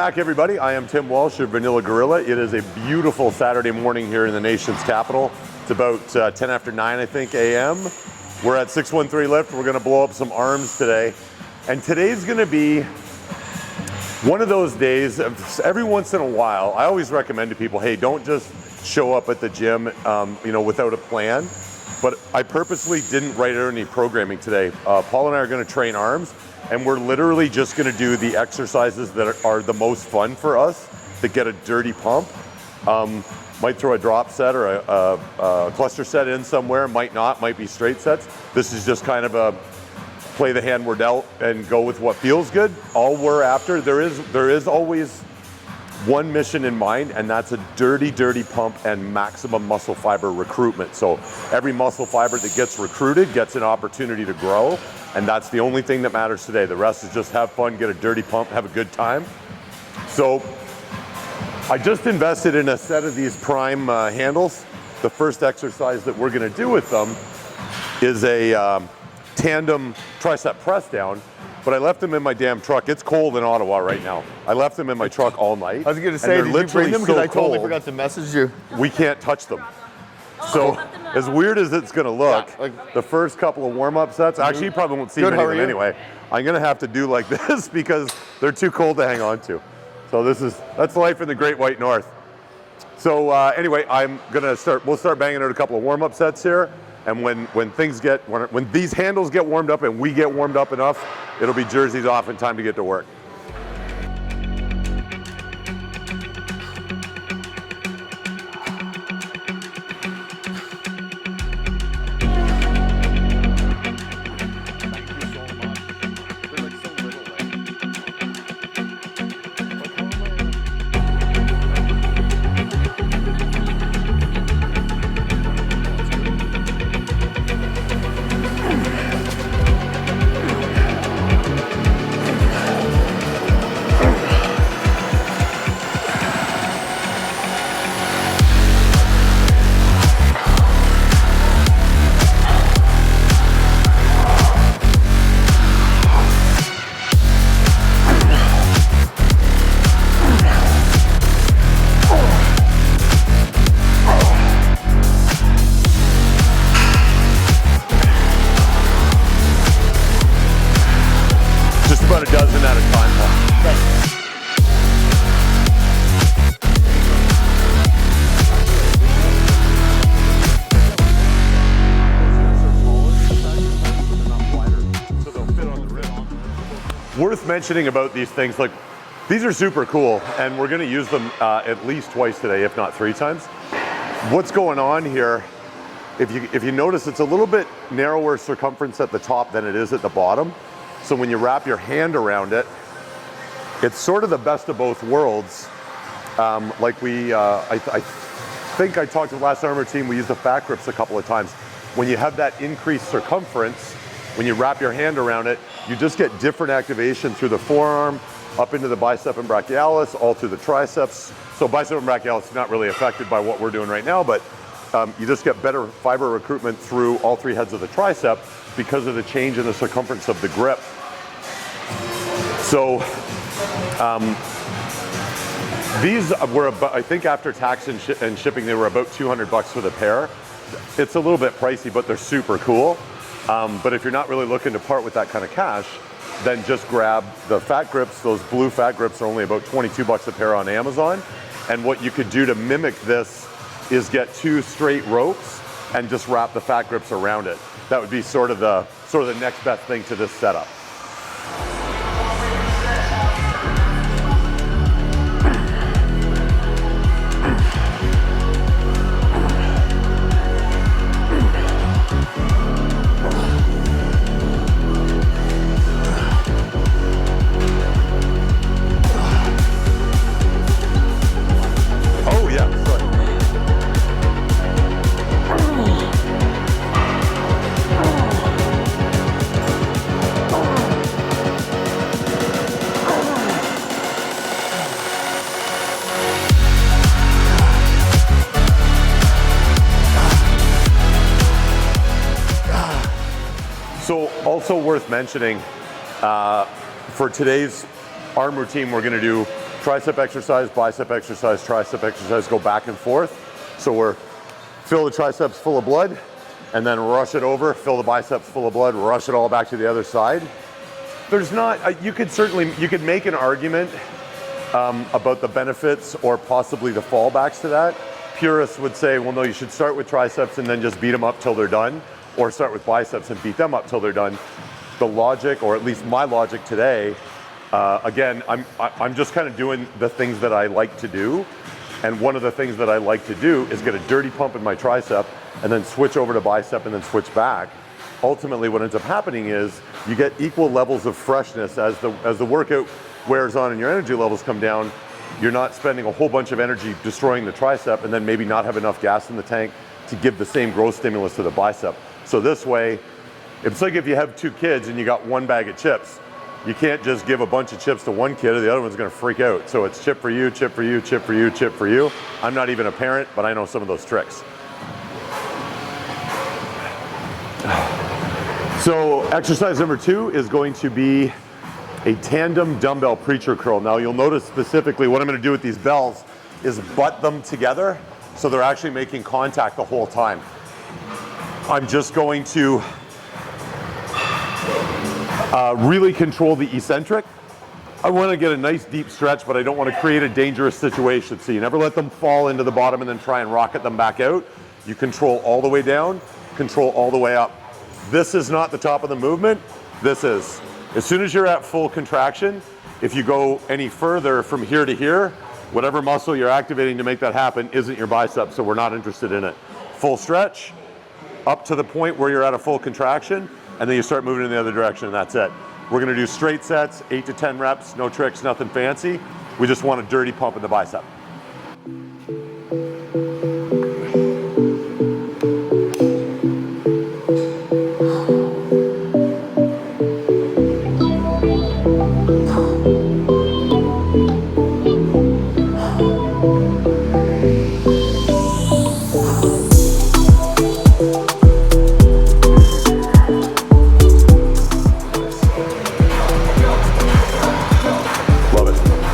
back, everybody. I am Tim Walsh, your Vanilla Gorilla. It is a beautiful Saturday morning here in the nation's capital. It's about 10 after 9, I think, a.m. We're at 613 Lift. We're gonna blow up some arms today. And today's gonna be one of those days, every once in a while, I always recommend to people, hey, don't just show up at the gym without a plan. But I purposely didn't write out any programming today. Paul and I are gonna train arms, and we're literally just gonna do the exercises that are the most fun for us, that get a dirty pump. Might throw a drop set or a cluster set in somewhere, might not, might be straight sets. This is just kind of a play the hand we're dealt and go with what feels good. All we're after, there is always one mission in mind, and that's a dirty pump and maximum muscle fiber recruitment. So every muscle fiber that gets recruited gets an opportunity to grow. And that's the only thing that matters today. The rest is just have fun, get a dirty pump, have a good time. So I just invested in a set of these Prime handles. The first exercise that we're gonna do with them is a tandem tricep press down, but I left them in my damn truck. It's cold in Ottawa right now. I left them in my truck all night. I was gonna say, did you bring them? Because I totally forgot to message you. We can't touch them. So as weird as it's gonna look, the first couple of warm-up sets, actually you probably won't see many of them anyway. I'm gonna have to do like this because they're too cold to hang on to. So that's life in the Great White North. So anyway, we'll start banging out a couple of warm-up sets here. And when these handles get warmed up and we get warmed up enough, it'll be jerseys off and time to get to work. About a dozen at a time. Worth mentioning about these things, like these are super cool, and we're going to use them at least twice today, if not 3 times. What's going on here? If you notice, it's a little bit narrower circumference at the top than it is at the bottom. So when you wrap your hand around it, it's sort of the best of both worlds. I think I talked to the last armor team, we used the fat grips a couple of times. When you have that increased circumference, when you wrap your hand around it, you just get different activation through the forearm, up into the bicep and brachialis, all through the triceps. So bicep and brachialis is not really affected by what we're doing right now, but you just get better fiber recruitment through all 3 heads of the tricep because of the change in the circumference of the grip. So these were about, I think after tax and shipping, they were about $200 for the pair. It's a little bit pricey, but they're super cool. But if you're not really looking to part with that kind of cash, then just grab the fat grips. Those blue fat grips are only about $22 a pair on Amazon. And what you could do to mimic this is get 2 straight ropes and just wrap the fat grips around it. That would be sort of the next best thing to this setup. So also worth mentioning, for today's arm routine, we're gonna do tricep exercise, bicep exercise, tricep exercise, go back and forth. So we're fill the triceps full of blood and then rush it over, fill the biceps full of blood, rush it all back to the other side. There's not, you could make an argument about the benefits or possibly the fallbacks to that. Purists would say, well, no, you should start with triceps and then just beat them up till they're done, or start with biceps and beat them up till they're done. The logic, or at least my logic today, again, I'm just kind of doing the things that I like to do. And one of the things that I like to do is get a dirty pump in my tricep and then switch over to bicep and then switch back. Ultimately, what ends up happening is you get equal levels of freshness as the workout wears on and your energy levels come down. You're not spending a whole bunch of energy destroying the tricep and then maybe not have enough gas in the tank to give the same growth stimulus to the bicep. So this way, it's like if you have 2 kids and you got 1 bag of chips. You can't just give a bunch of chips to one kid or the other one's gonna freak out. So it's chip for you, chip for you, chip for you, chip for you. I'm not even a parent, but I know some of those tricks. So exercise number 2 is going to be a tandem dumbbell preacher curl. Now you'll notice specifically what I'm gonna do with these bells is butt them together so they're actually making contact the whole time. I'm just going to really control the eccentric. I want to get a nice deep stretch, but I don't want to create a dangerous situation. So you never let them fall into the bottom and then try and rocket them back out. You control all the way down, control all the way up. This is not the top of the movement. This is. As soon as you're at full contraction, if you go any further from here to here, whatever muscle you're activating to make that happen isn't your bicep, so we're not interested in it. Full stretch, up to the point where you're at a full contraction, and then you start moving in the other direction, and that's it. We're gonna do straight sets, 8 to 10 reps, no tricks, nothing fancy. We just want a dirty pump in the bicep.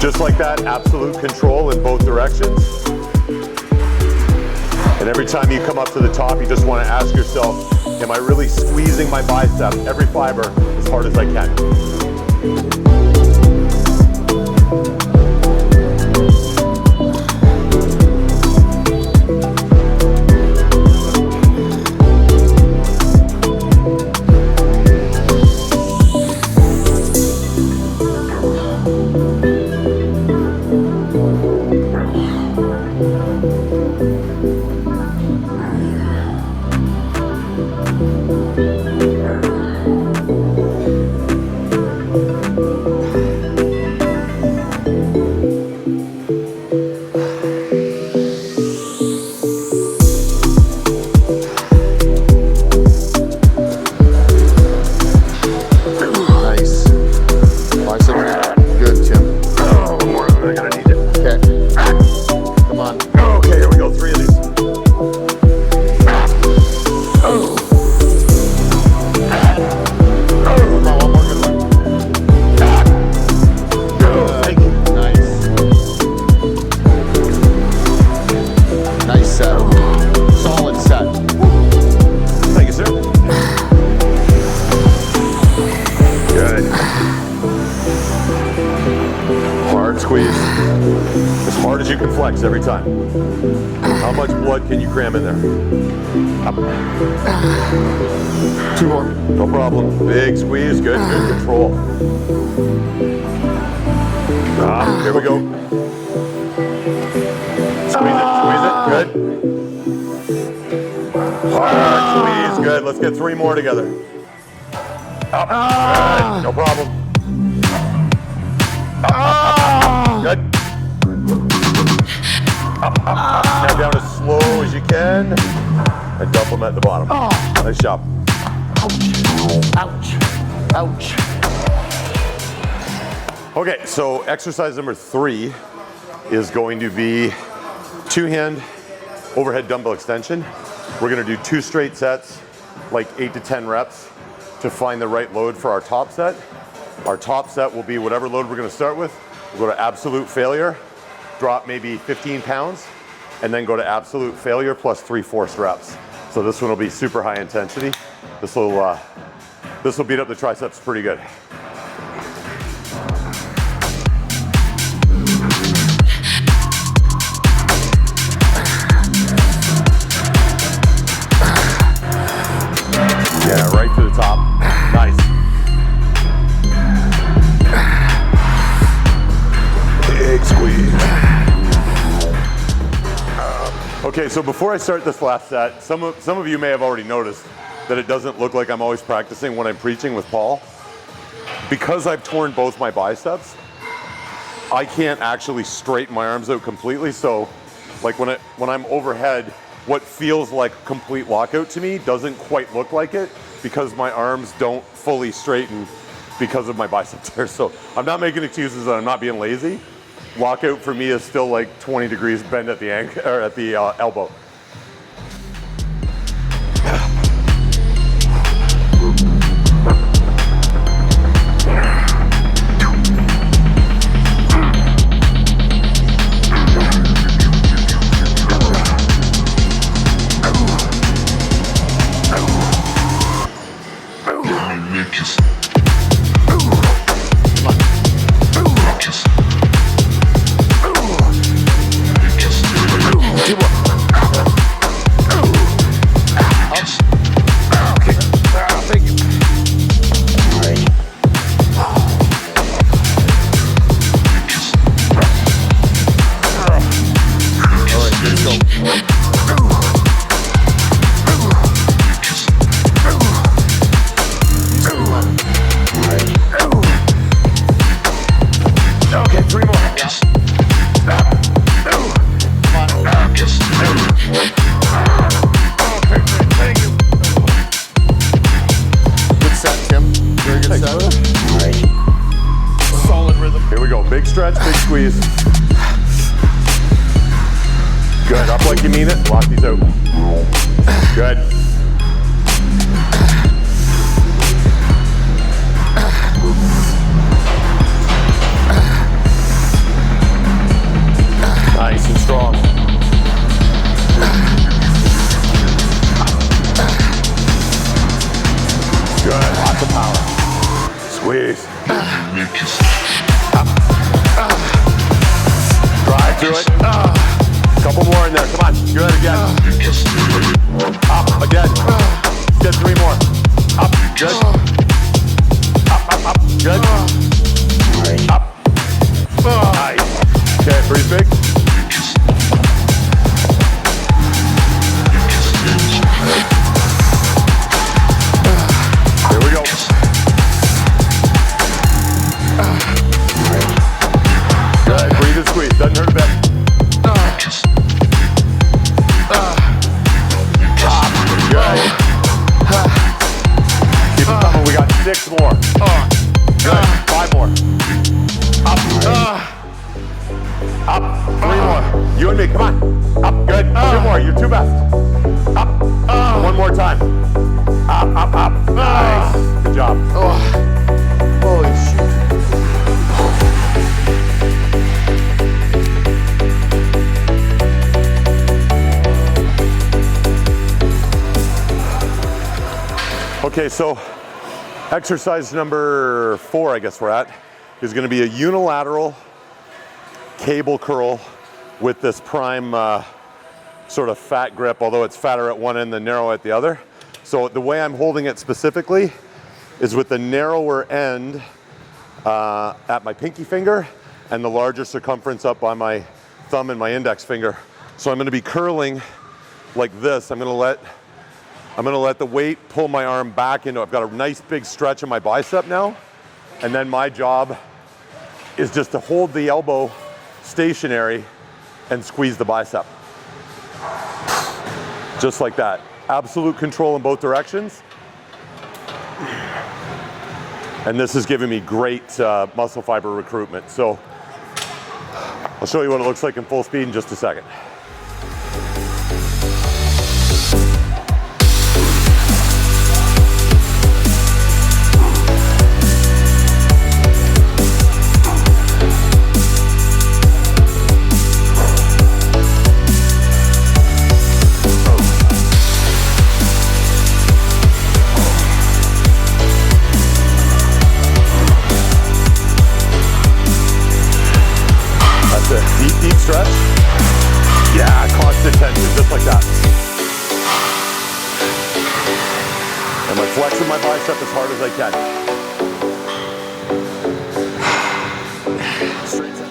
Just like that, absolute control in both directions. And every time you come up to the top, you just want to ask yourself, am I really squeezing my bicep, every fiber, as hard as I can? Hard as you can flex every time. How much blood can you cram in there? Up. 2 more. No problem. Big squeeze. Good. Good control. Here we go. Squeeze it. Good. Hard squeeze. Good. Let's get 3 more together. Up. Good. No problem. Good. Up. Now down as slow as you can, and dump them at the bottom. Nice job. Ouch. Ouch. Okay, so exercise number 3 is going to be 2-hand overhead dumbbell extension. We're gonna do 2 straight sets, like 8 to 10 reps, to find the right load for our top set. Our top set will be whatever load we're gonna start with, We'll go to absolute failure, drop maybe 15 pounds, and then go to absolute failure plus 3/4 reps. So this one will be super high intensity. This will beat up the triceps pretty good. Yeah, right to the top. Nice. Big squeeze. Okay, so before I start this last set, some of you may have already noticed that it doesn't look like I'm always practicing when I'm preaching with Paul. Because I've torn both my biceps, I can't actually straighten my arms out completely. So like when I'm overhead, what feels like complete lockout to me doesn't quite look like it because my arms don't fully straighten because of my bicep tear. So I'm not making excuses that I'm not being lazy. Lockout for me is still like 20 degrees bend at the ankle or at the elbow. Stretch, big squeeze. Good, up like you mean it. Lock these out. Good. Nice and strong. Good, lots of power. Squeeze. Drive through it. Couple more in there. Come on. Good again. Up again. Get 3 more. Up. Good. Up. Good. Up. Nice. Okay, breathe big. Here we go. Good. Breathe and squeeze. Doesn't hurt a bit. Good. Keep it coming. We got 6 more. Good. 5 more. Up. 3 more. You and me. Come on. Up. Good. 2 more. You're 2 best. Up. 1 more time. Up. Nice. Good job. Holy shit. Okay, so exercise number 4, I guess we're at, is going to be a unilateral cable curl with this prime sort of fat grip, although it's fatter at one end than narrow at the other. So the way I'm holding it specifically is with the narrower end at my pinky finger and the larger circumference up on my thumb and my index finger. So I'm going to be curling like this. I'm going to let the weight pull my arm back into it. I've got a nice big stretch in my bicep now. And then my job is just to hold the elbow stationary and squeeze the bicep. Just like that. Absolute control in both directions. And this is giving me great muscle fiber recruitment. So I'll show you what it looks like in full speed in just a second. Flexing my bicep as hard as I can. Straight side.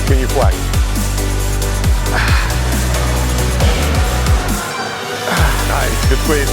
Can you flex? Nice, good squeeze.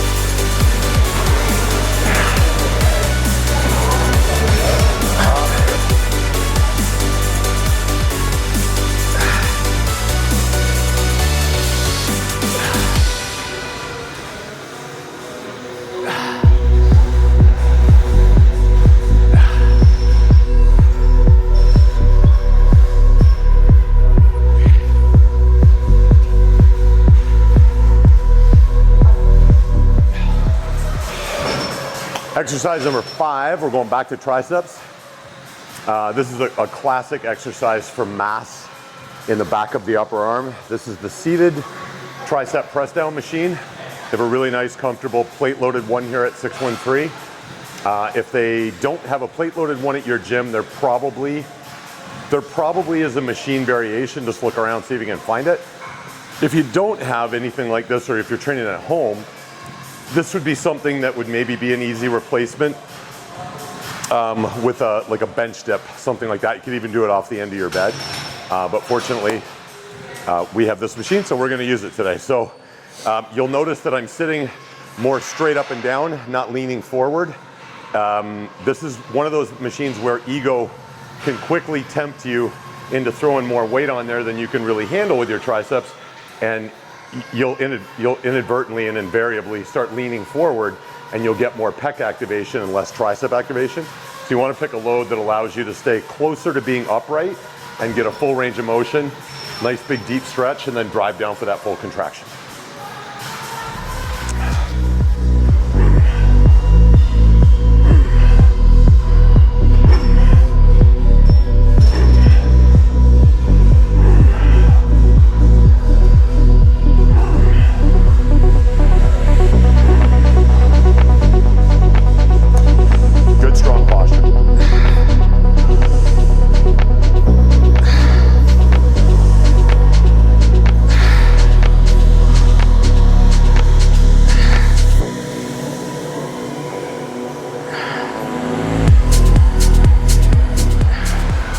Exercise number 5, we're going back to triceps. This is a classic exercise for mass in the back of the upper arm. This is the seated tricep press down machine. They have a really nice, comfortable plate loaded one here at 613. If they don't have a plate loaded one at your gym, there probably is a machine variation. Just look around, see if you can find it. If you don't have anything like this, or if you're training at home, this would be something that would maybe be an easy replacement with like a bench dip, something like that. You could even do it off the end of your bed. But fortunately, we have this machine, so we're gonna use it today. So you'll notice that I'm sitting more straight up and down, not leaning forward. This is one of those machines where ego can quickly tempt you into throwing more weight on there than you can really handle with your triceps. And you'll inadvertently and invariably start leaning forward, and you'll get more pec activation and less tricep activation. So you want to pick a load that allows you to stay closer to being upright and get a full range of motion, nice big deep stretch, and then drive down for that full contraction.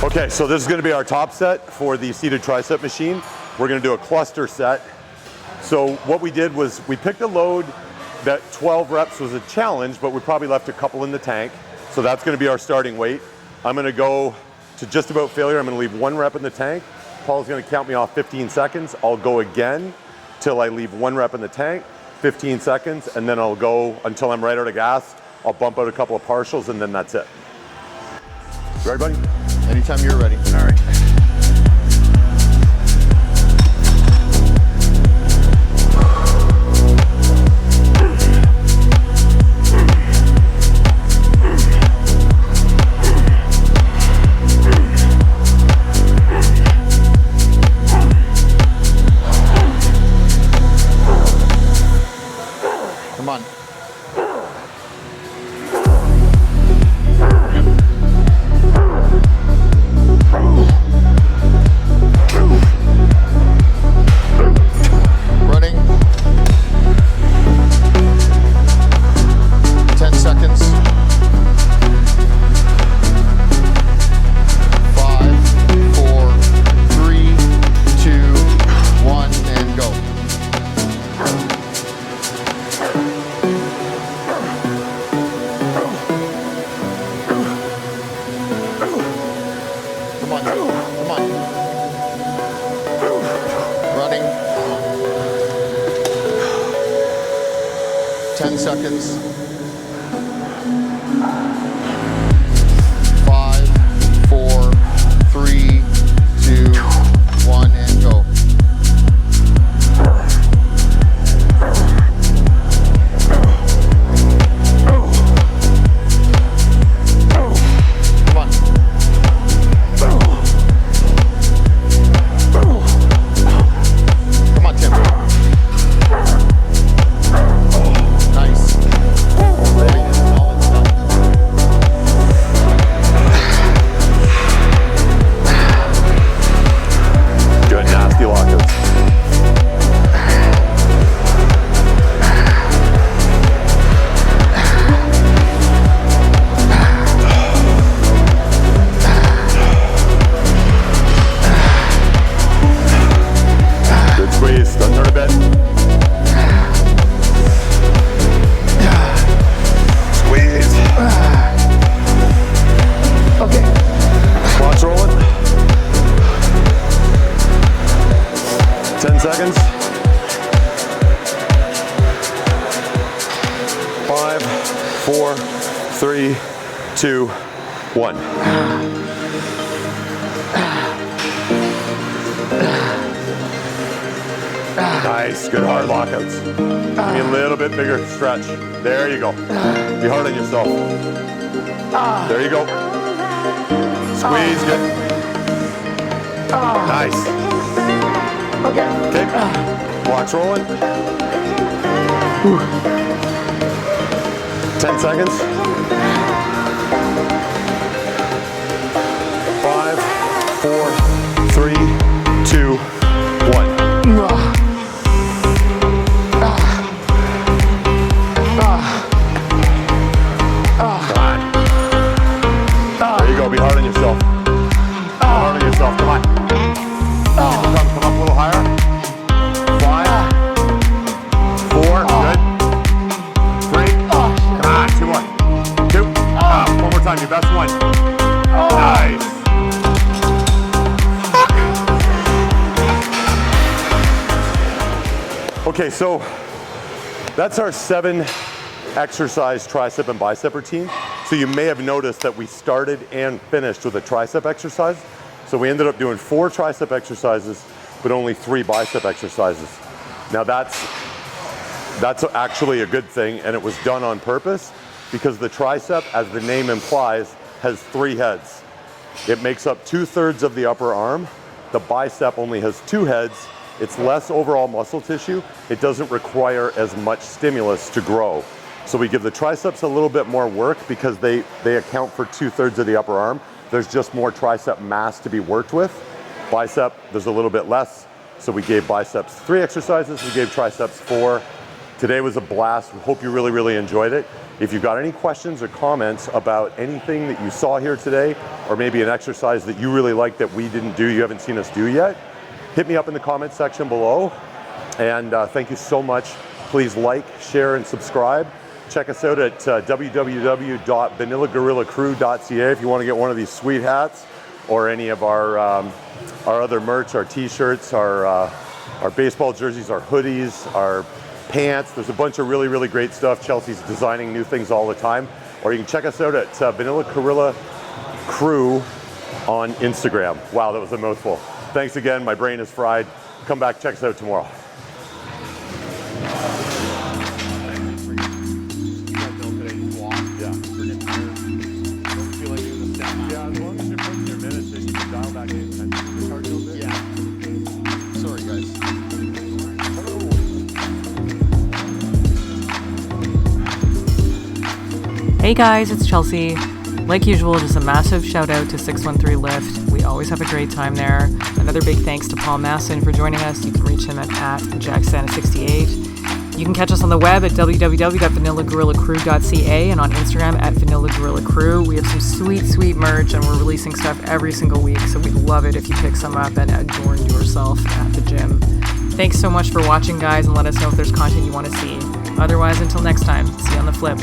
Okay, so this is gonna be our top set for the seated tricep machine. We're gonna do a cluster set. So what we did was we picked a load that 12 reps was a challenge, but we probably left a couple in the tank. So that's gonna be our starting weight. I'm gonna go to just about failure. I'm gonna leave 1 rep in the tank. Paul's gonna count me off 15 seconds. I'll go again till I leave 1 rep in the tank, 15 seconds, and then I'll go until I'm right out of gas. I'll bump out a couple of partials, and then that's it. You ready, buddy? Anytime you're ready. All right. Come on. Come on. Running. 10 seconds. 5, 4, 3, 2, 1. Nice, good hard lockouts. Give me a little bit bigger stretch. There you go. Be hard on yourself. There you go. Squeeze, good. Nice. Okay. Blocks rolling. 10 seconds. 5, 4, 3, 2, 1. There you go, be hard on yourself. Be hard on yourself, come on. Come up a little higher. 5, 4, good. 3, come on, 2 more. 2, one more time, your best one. Nice. Okay, so that's our 7 exercise tricep and bicep routine. So you may have noticed that we started and finished with a tricep exercise. So we ended up doing 4 tricep exercises, but only 3 bicep exercises. Now that's actually a good thing, and it was done on purpose because the tricep, as the name implies, has 3 heads. It makes up 2/3 of the upper arm. The bicep only has 2 heads. It's less overall muscle tissue. It doesn't require as much stimulus to grow. So we give the triceps a little bit more work because they account for 2/3 of the upper arm. There's just more tricep mass to be worked with. Bicep, there's a little bit less. So we gave biceps 3 exercises, we gave triceps 4. Today was a blast. We hope you really, really enjoyed it. If you've got any questions or comments about anything that you saw here today, or maybe an exercise that you really like that we didn't do, you haven't seen us do yet, hit me up in the comment section below. And thank you so much. Please like, share, and subscribe. Check us out at www.vanillagorillacrew.ca if you want to get one of these sweet hats or any of our other merch, our t-shirts, our baseball jerseys, our hoodies, our pants. There's a bunch of really, really great stuff. Chelsea's designing new things all the time. Or you can check us out at Vanilla Gorilla Crew on Instagram. Wow, that was a mouthful. Thanks again. My brain is fried. Come back, check us out tomorrow. Hey guys, it's Chelsea. Like usual, just a massive shout out to 613 Lift. We always have a great time there. Another big thanks to Paul Masson for joining us. You can reach him at jacksanta68. You can catch us on the web at www.vanillagorillacrew.ca and on Instagram at vanillagorillacrew. We have some sweet, sweet merch and we're releasing stuff every single week, so we'd love it if you pick some up and adorn yourself at the gym. Thanks so much for watching, guys, and let us know if there's content you want to see. Otherwise, until next time, see you on the flip.